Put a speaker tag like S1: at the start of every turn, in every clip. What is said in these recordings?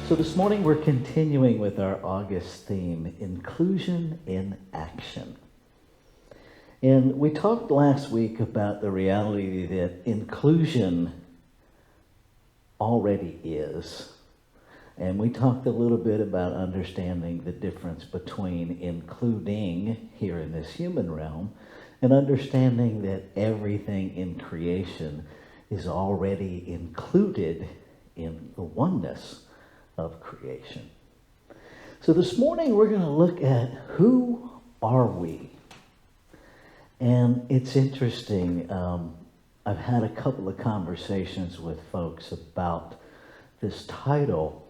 S1: So this morning we're continuing with our August theme, Inclusion in Action. And we talked last week about the reality that inclusion already is. And we talked a little bit about understanding the difference between including here in this human realm and understanding that everything in creation is already included in the oneness of creation. So this morning we're going to look at who are we? And it's interesting, I've had a couple of conversations with folks about this title,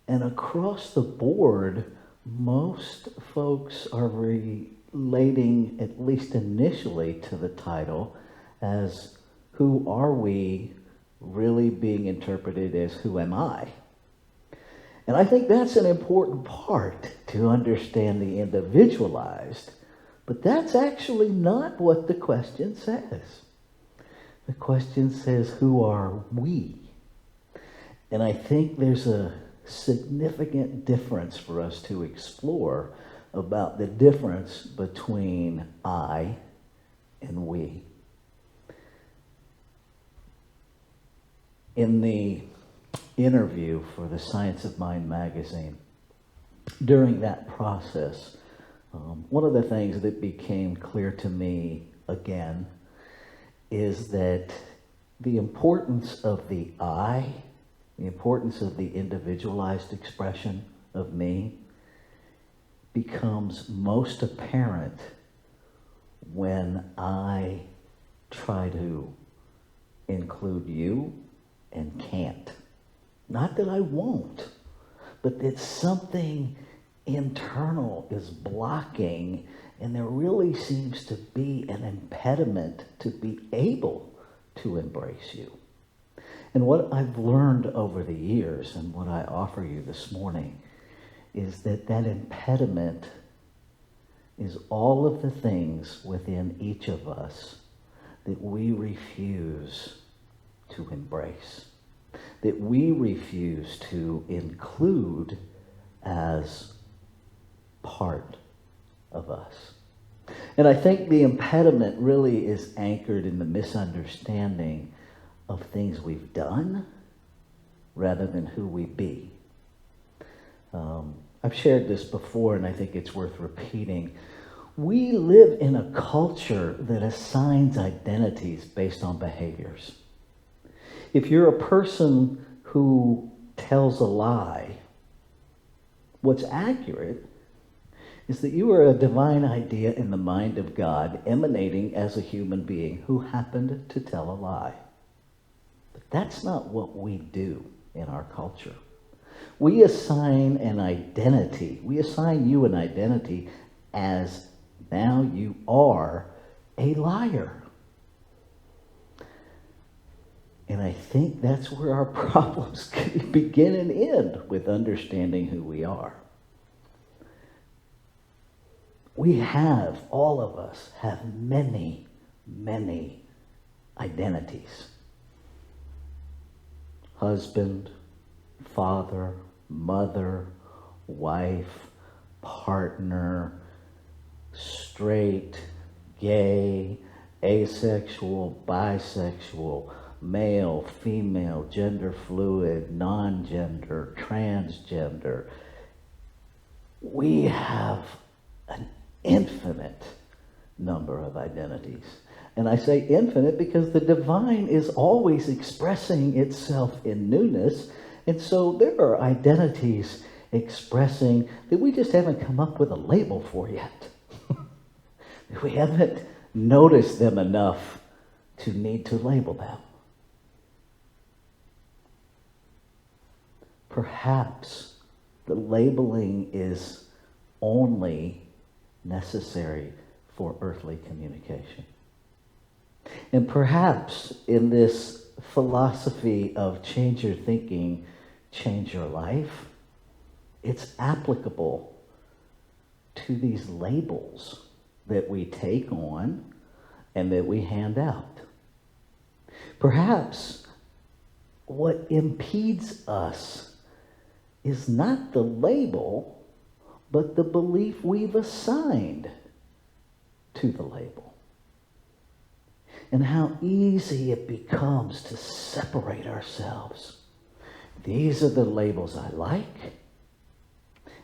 S1: and across the board, most folks are relating, at least initially, to the title as who are we, really being interpreted as who am I? And I think that's an important part to understand the individualized, but that's actually not what the question says. The question says, who are we? And I think there's a significant difference for us to explore about the difference between I and we. In the interview for the Science of Mind magazine, during that process, one of the things that became clear to me again is that the importance of the I, the importance of the individualized expression of me, becomes most apparent when I try to include you and can't. Not that I won't, but that something internal is blocking, and there really seems to be an impediment to be able to embrace you. And what I've learned over the years, and what I offer you this morning, is that that impediment is all of the things within each of us that we refuse to embrace, that we refuse to include as part of us. And I think the impediment really is anchored in the misunderstanding of things we've done rather than who we be. I've shared this before, and I think it's worth repeating. We live in a culture that assigns identities based on behaviors. If you're a person who tells a lie, what's accurate is that you are a divine idea in the mind of God, emanating as a human being who happened to tell a lie. But that's not what we do in our culture. We assign an identity. We assign you an identity as now you are a liar. And I think that's where our problems begin and end, with understanding who we are. We have, all of us, have many, many identities. Husband, father, mother, wife, partner, straight, gay, asexual, bisexual, male, female, gender fluid, non-gender, transgender. We have an infinite number of identities. And I say infinite because the divine is always expressing itself in newness. And so there are identities expressing that we just haven't come up with a label for yet. We haven't noticed them enough to need to label them. Perhaps the labeling is only necessary for earthly communication. And perhaps in this philosophy of change your thinking, change your life, it's applicable to these labels that we take on and that we hand out. Perhaps what impedes us is not the label, but the belief we've assigned to the label. And how easy it becomes to separate ourselves. These are the labels I like,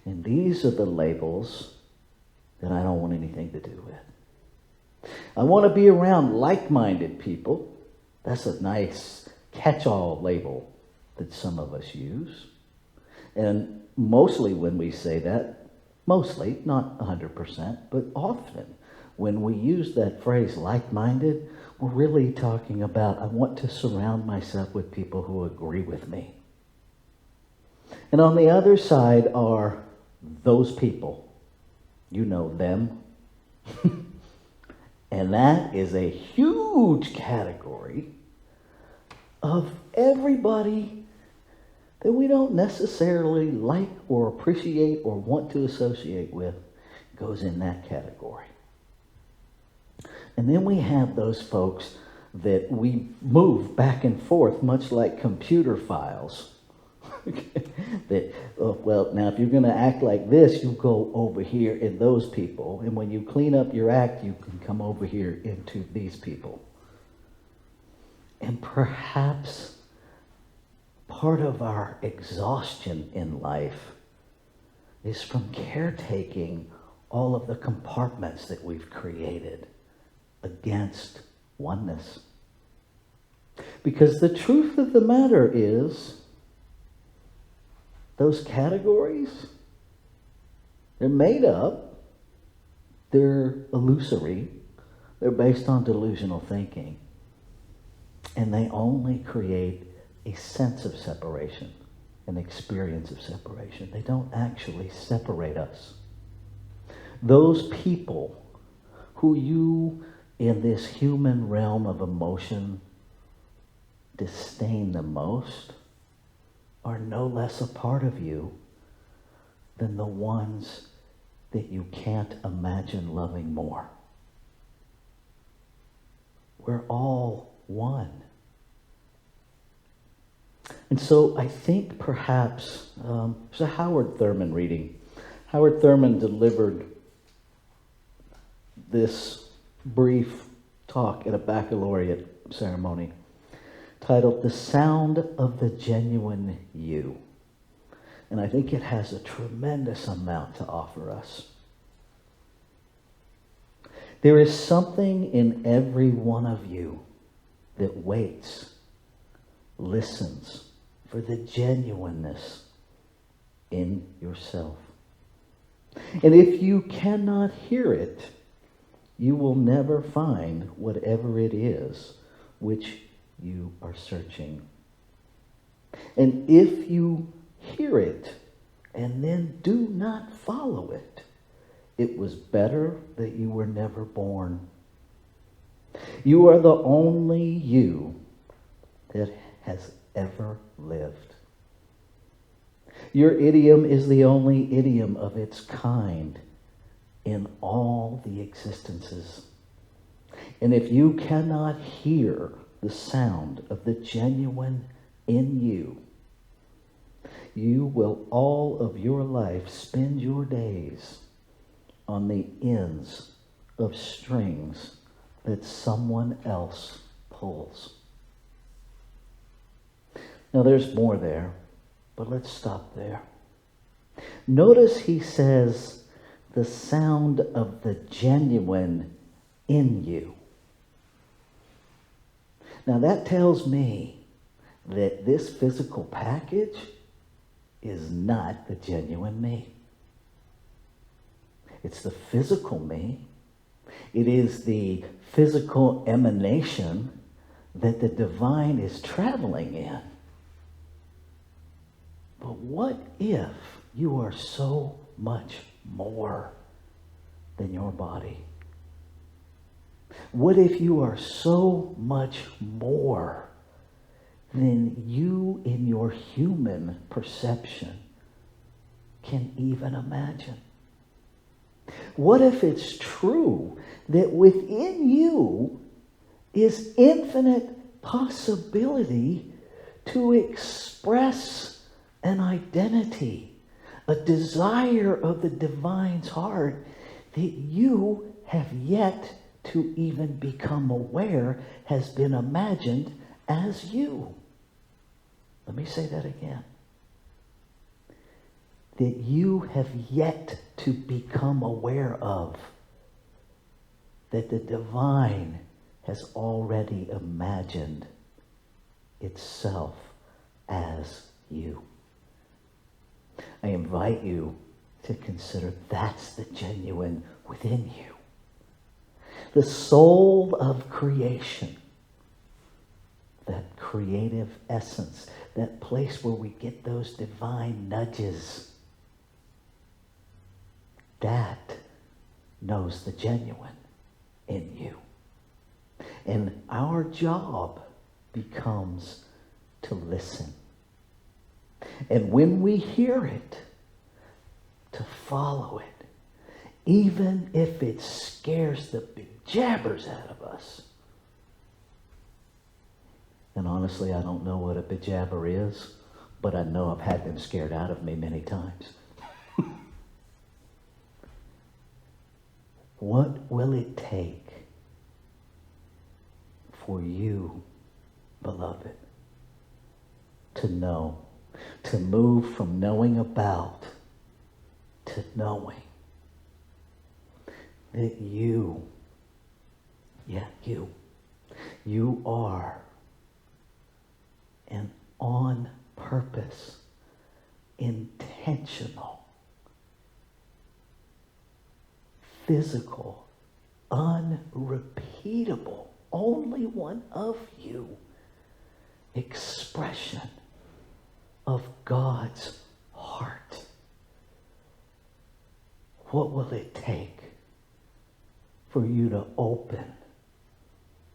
S1: and these are the labels that I don't want anything to do with. I want to be around like-minded people. That's a nice catch-all label that some of us use. And mostly when we say that, mostly, not 100%, but often, when we use that phrase like-minded, we're really talking about, I want to surround myself with people who agree with me. And on the other side are those people. You know them. And that is a huge category of everybody that we don't necessarily like or appreciate or want to associate with goes in that category. And then we have those folks that we move back and forth, much like computer files. That, well, now if you're going to act like this, you go over here in those people. And when you clean up your act, you can come over here into these people. And perhaps part of our exhaustion in life is from caretaking all of the compartments that we've created against oneness. Because the truth of the matter is, those categories, they're made up, they're illusory, they're based on delusional thinking, and they only create a sense of separation, an experience of separation. They don't actually separate us. Those people who you, in this human realm of emotion, disdain the most are no less a part of you than the ones that you can't imagine loving more. We're all one. And so I think perhaps, there's a Howard Thurman reading. Howard Thurman delivered this brief talk at a baccalaureate ceremony titled "The Sound of the Genuine You." And I think it has a tremendous amount to offer us. There is something in every one of you that waits, listens for the genuineness in yourself. And if you cannot hear it, you will never find whatever it is which you are searching. And if you hear it and then do not follow it, it was better that you were never born. You are the only you that has ever lived. Your idiom is the only idiom of its kind in all the existences. And if you cannot hear the sound of the genuine in you, you will all of your life spend your days on the ends of strings that someone else pulls. Now there's more there, but let's stop there. Notice he says the sound of the genuine in you. Now that tells me that this physical package is not the genuine me. It's the physical me. It is the physical emanation that the divine is traveling in. But what if you are so much more than your body? What if you are so much more than you in your human perception can even imagine? What if it's true that within you is infinite possibility to express an identity, a desire of the divine's heart that you have yet to even become aware has been imagined as you. Let me say that again. That you have yet to become aware of, that the divine has already imagined itself as you. I invite you to consider that's the genuine within you. The soul of creation, that creative essence, that place where we get those divine nudges, that knows the genuine in you. And our job becomes to listen. And when we hear it, to follow it, even if it scares the bejabbers out of us. And honestly, I don't know what a bejabber is, but I know I've had them scared out of me many times. What will it take for you, beloved, to know, to move from knowing about to knowing that you are an on purpose, intentional, physical, unrepeatable, only one of you expression of God's heart? What will it take for you to open,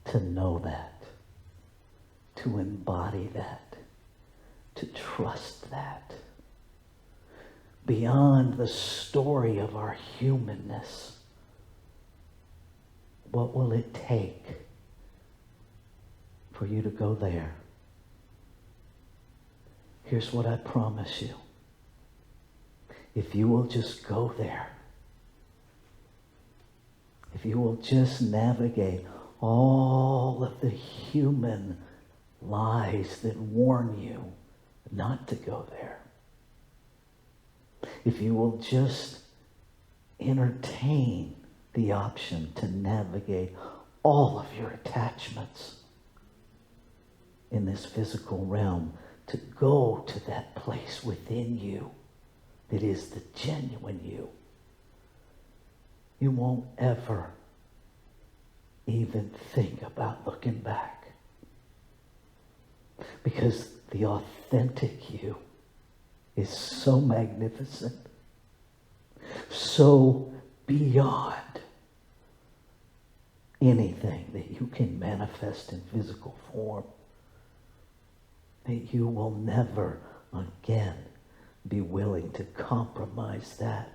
S1: to know that, to embody that, to trust that? Beyond the story of our humanness, what will it take for you to go there? Here's what I promise you. If you will just go there, if you will just navigate all of the human lies that warn you not to go there, if you will just entertain the option to navigate all of your attachments in this physical realm, to go to that place within you that is the genuine you, you won't ever even think about looking back. Because the authentic you is so magnificent, so beyond anything that you can manifest in physical form, that you will never again be willing to compromise that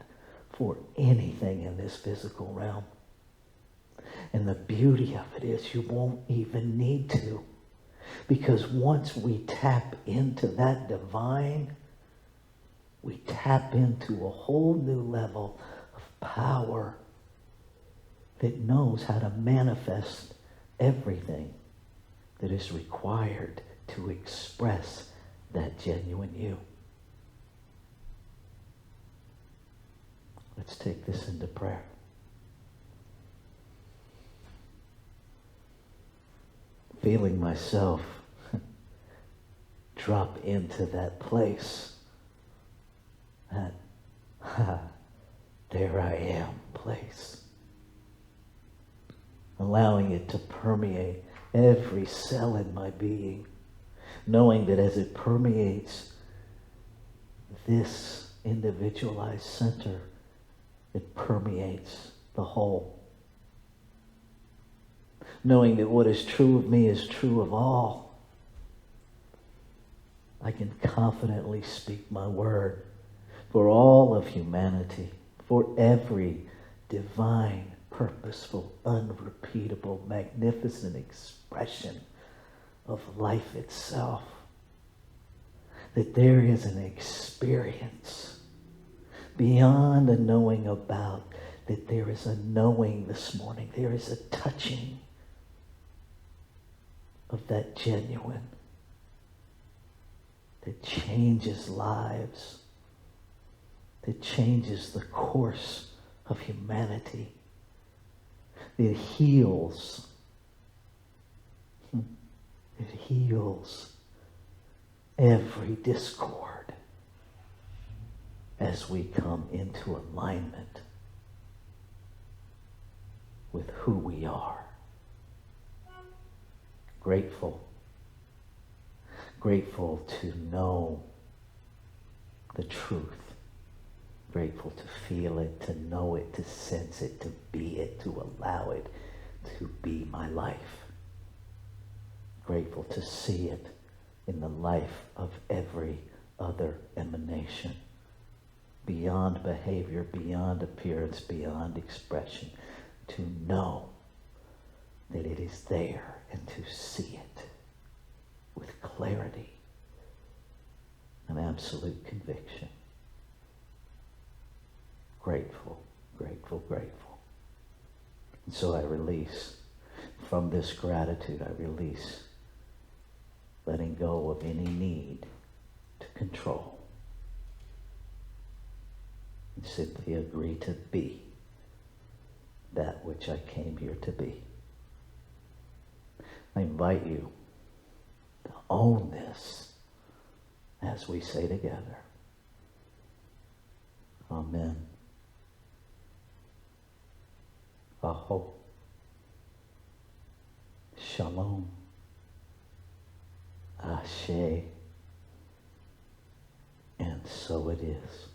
S1: for anything in this physical realm. And the beauty of it is you won't even need to, because once we tap into that divine, we tap into a whole new level of power that knows how to manifest everything that is required to express that genuine you. Let's take this into prayer. Feeling myself drop into that place, that there I am place. Allowing it to permeate every cell in my being, knowing that as it permeates this individualized center, it permeates the whole. Knowing that what is true of me is true of all, I can confidently speak my word for all of humanity, for every divine, purposeful, unrepeatable, magnificent expression of life itself. that there is an experience beyond a knowing about, that there is a knowing this morning. There is a touching of that genuine that changes lives, that changes the course of humanity, that heals. It heals every discord as we come into alignment with who we are. Grateful to know the truth. Grateful to feel it, to know it, to sense it, to be it, to allow it to be my life. Grateful to see it in the life of every other emanation. Beyond behavior, beyond appearance, beyond expression. To know that it is there and to see it with clarity and absolute conviction. Grateful, grateful, grateful. And so I release from this gratitude, I release letting go of any need to control. And simply agree to be that which I came here to be. I invite you to own this as we say together. Amen. Aho. Shalom. Ashe. And so it is.